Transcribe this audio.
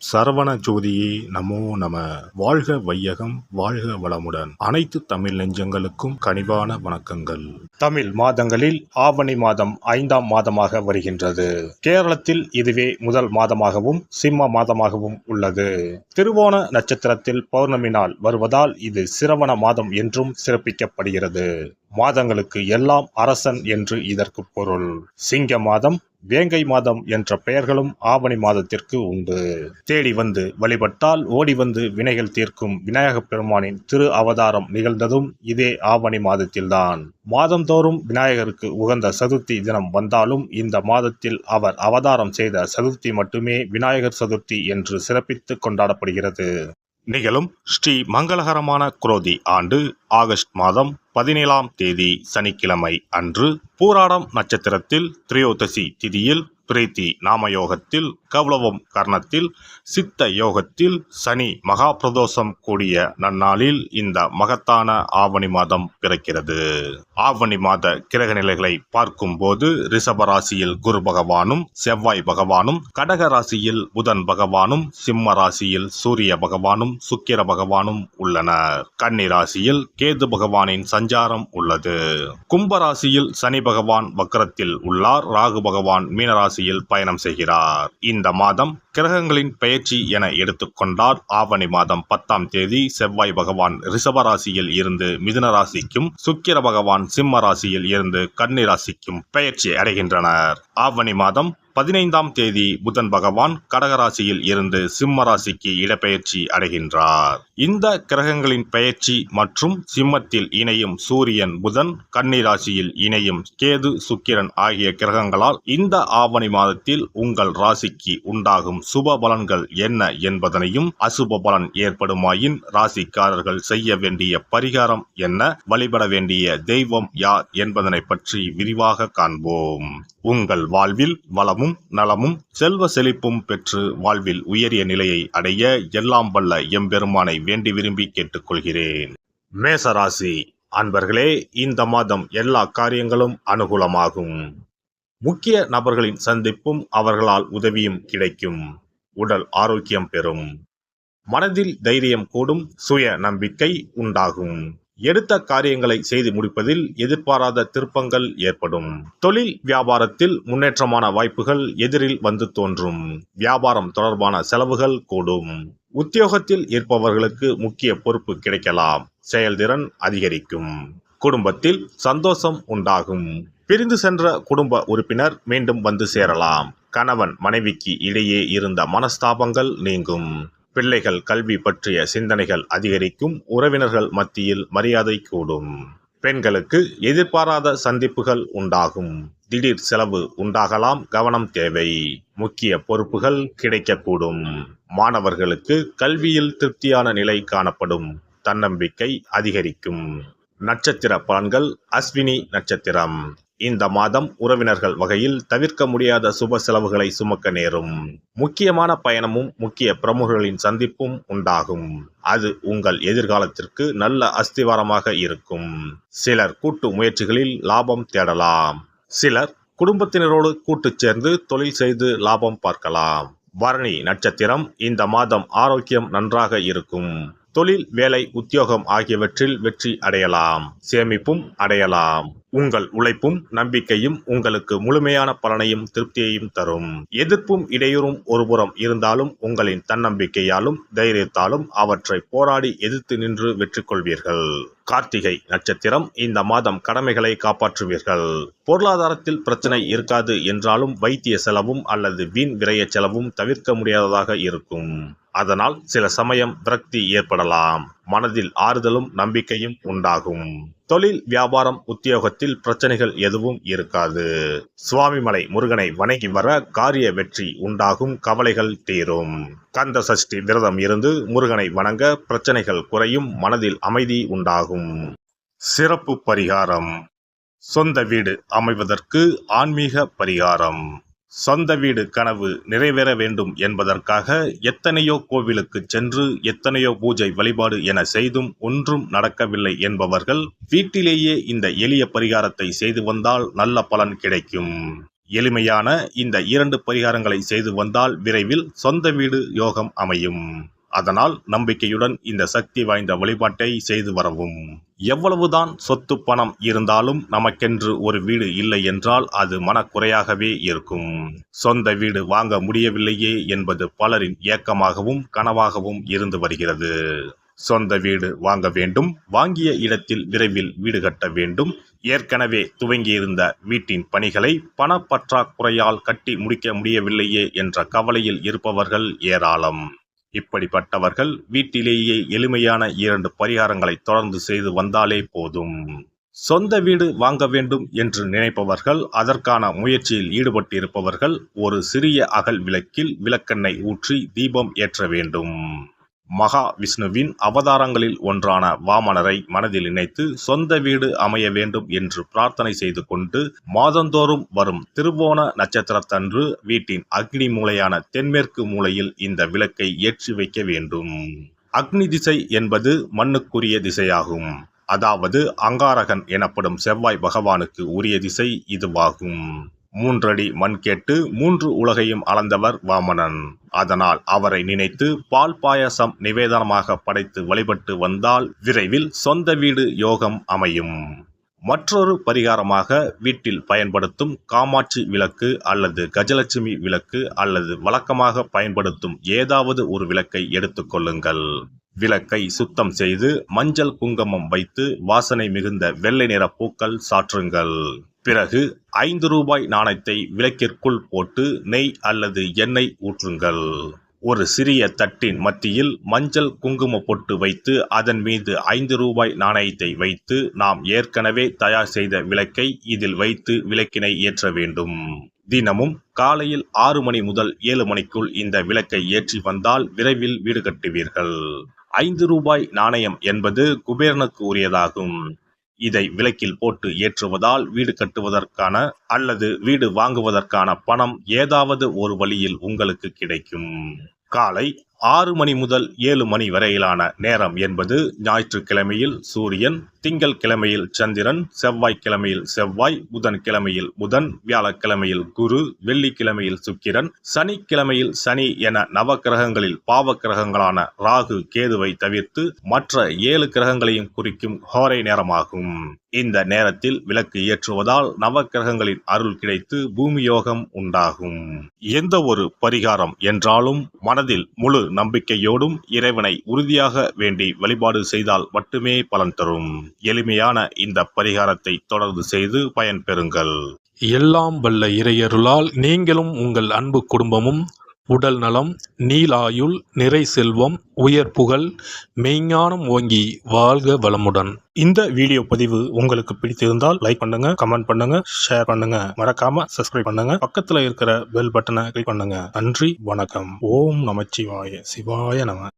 சரவண ஜோதியே நமோ நம. வாழ்க வையகம், வாழ்க வளமுடன். அனைத்து தமிழ் நெஞ்சங்களுக்கும் கனிவான வணக்கங்கள். தமிழ் மாதங்களில் ஆவணி மாதம் 5ஆம் மாதமாக வருகின்றது. கேரளத்தில் இதுவே முதல் மாதமாகவும் சிம்ம மாதமாகவும் உள்ளது. திருவோண நட்சத்திரத்தில் பௌர்ணமி நாள் வருவதால் இது சிரவண மாதம் என்றும் சிறப்பிக்கப்படுகிறது. மாதங்களுக்கு எல்லாம் அரசன் என்று இதற்கு பொருள். சிங்க மாதம், வேங்கை மாதம் என்ற பெயர்களும் ஆவணி மாதத்திற்கு உண்டு. தேடி வந்து வழிபட்டால் ஓடி வந்து வினைகள் தீர்க்கும் விநாயகப் பெருமானின் திரு அவதாரம் நிகழ்ந்ததும் இதே ஆவணி மாதத்தில்தான். மாதந்தோறும் விநாயகருக்கு உகந்த சதுர்த்தி தினம் வந்தாலும் இந்த மாதத்தில் அவர் அவதாரம் செய்த சதுர்த்தி மட்டுமே விநாயகர் சதுர்த்தி என்று சிறப்பித்து கொண்டாடப்படுகிறது. நிகழும் ஸ்ரீ மங்களகரமான குரோதி ஆண்டு ஆகஸ்ட் மாதம் 17ஆம் தேதி சனிக்கிழமை அன்று பூராடம் நட்சத்திரத்தில் திரையோதசி திதியில் பிரீத்தி நாமயோகத்தில் கௌளவம் கர்ணத்தில் சித்த யோகத்தில் சனி மகா பிரதோஷம் கூடிய நன்னாளில் இந்த மகத்தான ஆவணி மாதம் பிறக்கிறது. ஆவணி மாத கிரக நிலைகளை பார்க்கும் போது ரிஷப ராசியில் குரு பகவானும் செவ்வாய் பகவானும், கடக ராசியில் புதன் பகவானும், சிம்ம ராசியில் சூரிய பகவானும் சுக்கிர பகவானும் உள்ளனர். கன்னி ராசியில் கேது பகவானின் சஞ்சாரம் உள்ளது. கும்ப ராசியில் சனி பகவான் வக்ரத்தில் உள்ளார். ராகு பகவான் மீனராசியில் பயணம் செய்கிறார். இந்த மாதம் கிரகங்களின் பெயர்ச்சி என எடுத்துக்கொண்டால் ஆவணி மாதம் 10ஆம் தேதி செவ்வாய் பகவான் ரிஷப ராசியில் இருந்து மிதுன ராசிக்கும், சுக்கிர பகவான் சிம்ம ராசியில் இருந்து கன்னி ராசிக்கும் பெயர்ச்சி அடைகின்றனர். ஆவணி மாதம் 15ஆம் தேதி புதன் பகவான் கடகராசியில் இருந்து சிம்ம ராசிக்கு இடப்பெயர்ச்சி அடைகின்றார். இந்த கிரகங்களின் பெயர்ச்சி மற்றும் சிம்மத்தில் இணையும் சூரியன் புதன், கன்னி ராசியில் இணையும் கேது சுக்கிரன் ஆகிய கிரகங்களால் இந்த ஆவணி மாதத்தில் உங்கள் ராசிக்கு உண்டாகும் சுப பலன்கள் என்ன என்பதனையும், அசுப பலன் ஏற்படுமாயின் ராசிக்காரர்கள் செய்ய வேண்டிய பரிகாரம் என்ன, வழிபட வேண்டிய தெய்வம் யார் என்பதனை பற்றி விரிவாக காண்போம். உங்கள் வாழ்வில் வளமும் நலமும் செல்வ செழிப்பும் பெற்று வாழ்வில் உயரிய நிலையை அடைய எல்லாம் வல்ல எம்பெருமானை வேண்டி விரும்பி கேட்டுக்கொள்கிறேன். மேசராசி அன்பர்களே, இந்த மாதம் எல்லா காரியங்களும் அனுகூலமாகும். முக்கிய நபர்களின் சந்திப்பும் அவர்களால் உதவியும் கிடைக்கும். உடல் ஆரோக்கியம் பெறும். மனதில் தைரியம் கூடும். சுய நம்பிக்கை உண்டாகும். எடுத்த காரியங்களை செய்து முடிப்பதில் எதிர்பாராத திருப்பங்கள் ஏற்படும். தொழில் வியாபாரத்தில் முன்னேற்றமான வாய்ப்புகள் எதிரில் வந்து தோன்றும். வியாபாரம் தொடர்பான செலவுகள் கூடும். உத்தியோகத்தில் இருப்பவர்களுக்கு முக்கிய பொறுப்பு கிடைக்கலாம். செயல்திறன் அதிகரிக்கும். குடும்பத்தில் சந்தோஷம் உண்டாகும். பிரிந்து சென்ற குடும்ப உறுப்பினர் மீண்டும் வந்து சேரலாம். கணவன் மனைவிக்கு இடையே இருந்த மனஸ்தாபங்கள் நீங்கும். பிள்ளைகள் கல்வி பற்றிய சிந்தனைகள் அதிகரிக்கும். உறவினர்கள் மத்தியில் மரியாதை கூடும். பெண்களுக்கு எதிர்பாராத சந்திப்புகள் உண்டாகும். திடீர் செலவு உண்டாகலாம். கவனம் தேவை. முக்கிய பொறுப்புகள் கிடைக்கக்கூடும். மாணவர்களுக்கு கல்வியில் திருப்தியான நிலை காணப்படும். தன்னம்பிக்கை அதிகரிக்கும். நட்சத்திர பலன்கள். அஸ்வினி நட்சத்திரம். இந்த மாதம் உறவினர்கள் வகையில் தவிர்க்க முடியாத சுப செலவுகளை சுமக்க நேரும். முக்கியமான பயணமும் முக்கிய பிரமுகர்களின் சந்திப்பும் உண்டாகும். அது உங்கள் எதிர்காலத்திற்கு நல்ல அஸ்திவாரமாக இருக்கும். சிலர் கூட்டு முயற்சிகளில் லாபம் தேடலாம். சிலர் குடும்பத்தினரோடு கூட்டு சேர்ந்து தொழில் செய்து லாபம் பார்க்கலாம். பரணி நட்சத்திரம். இந்த மாதம் ஆரோக்கியம் நன்றாக இருக்கும். தொழில், வேலை, உத்தியோகம் ஆகியவற்றில் வெற்றி அடையலாம். சேமிப்பும் அடையலாம். உங்கள் உழைப்பும் நம்பிக்கையும் உங்களுக்கு முழுமையான பலனையும் திருப்தியையும் தரும். எதிர்ப்பும் இடையூறும் ஒருபுறம் இருந்தாலும் உங்களின் தன்னம்பிக்கையாலும் தைரியத்தாலும் அவற்றை போராடி எதிர்த்து நின்று வெற்றி கொள்வீர்கள். கார்த்திகை நட்சத்திரம். இந்த மாதம் கடமைகளை காப்பாற்றுவீர்கள். பொருளாதாரத்தில் பிரச்சனை இருக்காது என்றாலும் வைத்திய செலவும் அல்லது வீண் விரய செலவும் தவிர்க்க முடியாததாக இருக்கும். அதனால் சில சமயம் விரக்தி ஏற்படலாம். மனதில் ஆறுதலும் நம்பிக்கையும் உண்டாகும். தொழில், வியாபாரம், உத்தியோகத்தில் பிரச்சனைகள் எதுவும் இருக்காது. சுவாமிமலை முருகனை வணங்கி வர காரிய வெற்றி உண்டாகும். கவலைகள் தீரும். கந்த சஷ்டி விரதம் இருந்து முருகனை வணங்க பிரச்சனைகள் குறையும். மனதில் அமைதி உண்டாகும். சிறப்பு பரிகாரம். சொந்த வீடு அமைவதற்கு ஆன்மீக பரிகாரம். சொந்த வீடு கனவு நிறைவேற வேண்டும் என்பதற்காக எத்தனையோ கோவிலுக்கு சென்று எத்தனையோ பூஜை வழிபாடு என செய்தும் ஒன்றும் நடக்கவில்லை என்பவர்கள் வீட்டிலேயே இந்த எளிய பரிகாரத்தை செய்து வந்தால் நல்ல பலன் கிடைக்கும். எளிமையான இந்த 2 பரிகாரங்களை செய்து வந்தால் விரைவில் சொந்த வீடு யோகம் அமையும். அதனால் நம்பிக்கையுடன் இந்த சக்தி வாய்ந்த வழிபாட்டை செய்து வரவும். எவ்வளவுதான் சொத்து பணம் இருந்தாலும் நமக்கென்று ஒரு வீடு இல்லை என்றால் அது மனக்குறையாகவே இருக்கும். சொந்த வீடு வாங்க முடியவில்லையே என்பது பலரின் ஏக்கமாகவும் கனவாகவும் இருந்து வருகிறது. சொந்த வீடு வாங்க வேண்டும், வாங்கிய இடத்தில் விரைவில் வீடு கட்ட வேண்டும், ஏற்கனவே துவங்கியிருந்த வீட்டின் பணிகளை பணப்பற்றாக்குறையால் கட்டி முடிக்க முடியவில்லையே என்ற கவலையில் இருப்பவர்கள் ஏராளம். இப்படிப்பட்டவர்கள் வீட்டிலேயே எளிமையான 2 பரிகாரங்களை தொடர்ந்து செய்து வந்தாலே போதும். சொந்த வீடு வாங்க வேண்டும் என்று நினைப்பவர்கள், அதற்கான முயற்சியில் ஈடுபட்டிருப்பவர்கள் ஒரு சிறிய அகல் விளக்கில் விளக்கெண்ணெய் ஊற்றி தீபம் ஏற்ற வேண்டும். மகா விஷ்ணுவின் அவதாரங்களில் ஒன்றான வாமனரை மனதில் நினைத்து சொந்த வீடு அமைய வேண்டும் என்று பிரார்த்தனை செய்து கொண்டு மாதந்தோறும் வரும் திருவோண நட்சத்திரத்தன்று வீட்டின் அக்னி மூலையான தென்மேற்கு மூலையில் இந்த விளக்கை ஏற்றி வைக்க வேண்டும். அக்னி திசை என்பது மண்ணுக்குரிய திசையாகும். அதாவது அங்காரகன் எனப்படும் செவ்வாய் பகவானுக்கு உரிய திசை இதுவாகும். 3 அடி மண் கேட்டு 3 உலகையும் அளந்தவர் வாமனன். அதனால் அவரை நினைத்து பால் பாயசம் நிவேதனமாக படைத்து வழிபட்டு வந்தால் விரைவில் சொந்த வீடு யோகம் அமையும். மற்றொரு பரிகாரமாக வீட்டில் பயன்படுத்தும் காமாட்சி விளக்கு அல்லது கஜலட்சுமி விளக்கு அல்லது வழக்கமாக பயன்படுத்தும் ஏதாவது ஒரு விளக்கை எடுத்துக்கொள்ளுங்கள். விளக்கை சுத்தம் செய்து மஞ்சள் குங்குமம் வைத்து வாசனை மிகுந்த வெள்ளை நிற பூக்கள் சாற்றுங்கள். பிறகு 5 ரூபாய் நாணயத்தை விளக்கிற்குள் போட்டு நெய் அல்லது எண்ணெய் ஊற்றுங்கள். ஒரு சிறிய தட்டின் மத்தியில் மஞ்சள் குங்கும பொட்டு வைத்து அதன் மீது 5 ரூபாய் நாணயத்தை வைத்து நாம் ஏற்கனவே தயார் செய்த விளக்கை இதில் வைத்து விளக்கினை ஏற்ற வேண்டும். தினமும் காலையில் 6 மணி முதல் 7 மணிக்குள் இந்த விளக்கை ஏற்றி வந்தால் விரைவில் வீடு கட்டுவீர்கள். 5 ரூபாய் நாணயம் என்பது குபேரனுக்கு உரியதாகும். இதை விளக்கில் போட்டு ஏற்றுவதால் வீடு கட்டுவதற்கான அல்லது வீடு வாங்குவதற்கான பணம் ஏதாவது ஒரு வழியில் உங்களுக்கு கிடைக்கும். காலை 6 மணி முதல் 7 மணி வரையிலான நேரம் என்பது ஞாயிற்றுக்கிழமையில் சூரியன், திங்கள் கிழமையில் சந்திரன், செவ்வாய்க்கிழமையில் செவ்வாய், புதன்கிழமையில் புதன், வியாழக்கிழமையில் குரு, வெள்ளிக்கிழமையில் சுக்கிரன், சனிக்கிழமையில் சனி என நவக்கிரகங்களில் பாவ கிரகங்களான ராகு கேதுவை தவிர்த்து மற்ற 7 கிரகங்களையும் குறிக்கும் ஹோரை நேரமாகும். இந்த நேரத்தில் விளக்கு ஏற்றுவதால் நவக்கிரகங்களின் அருள் கிடைத்து பூமி யோகம் உண்டாகும். எந்த ஒரு பரிகாரம் என்றாலும் மனதில் முழு நம்பிக்கையோடும் இறைவனை உறுதியாக வேண்டி வழிபாடு செய்தால் மட்டுமே பலன் தரும். எளிமையான இந்த பரிகாரத்தை தொடர்ந்து செய்து பயன்பெறுங்கள். எல்லாம் வல்ல இறையருளால் நீங்களும் உங்கள் அன்பு குடும்பமும் உடல் நலம், நீலாயுள், நிறை செல்வம், உயர் புகழ், மெய்ஞானம் ஓங்கி வாழ்க வளமுடன். இந்த வீடியோ பதிவு உங்களுக்கு பிடித்திருந்தால் லைக் பண்ணுங்க, கமெண்ட் பண்ணுங்க, ஷேர் பண்ணுங்க, மறக்காம சப்ஸ்கிரைப் பண்ணுங்க, பக்கத்துல இருக்கிற பெல் பட்டனை கிளிக் பண்ணுங்க. நன்றி, வணக்கம். ஓம் நமச்சிவாய. சிவாய நம.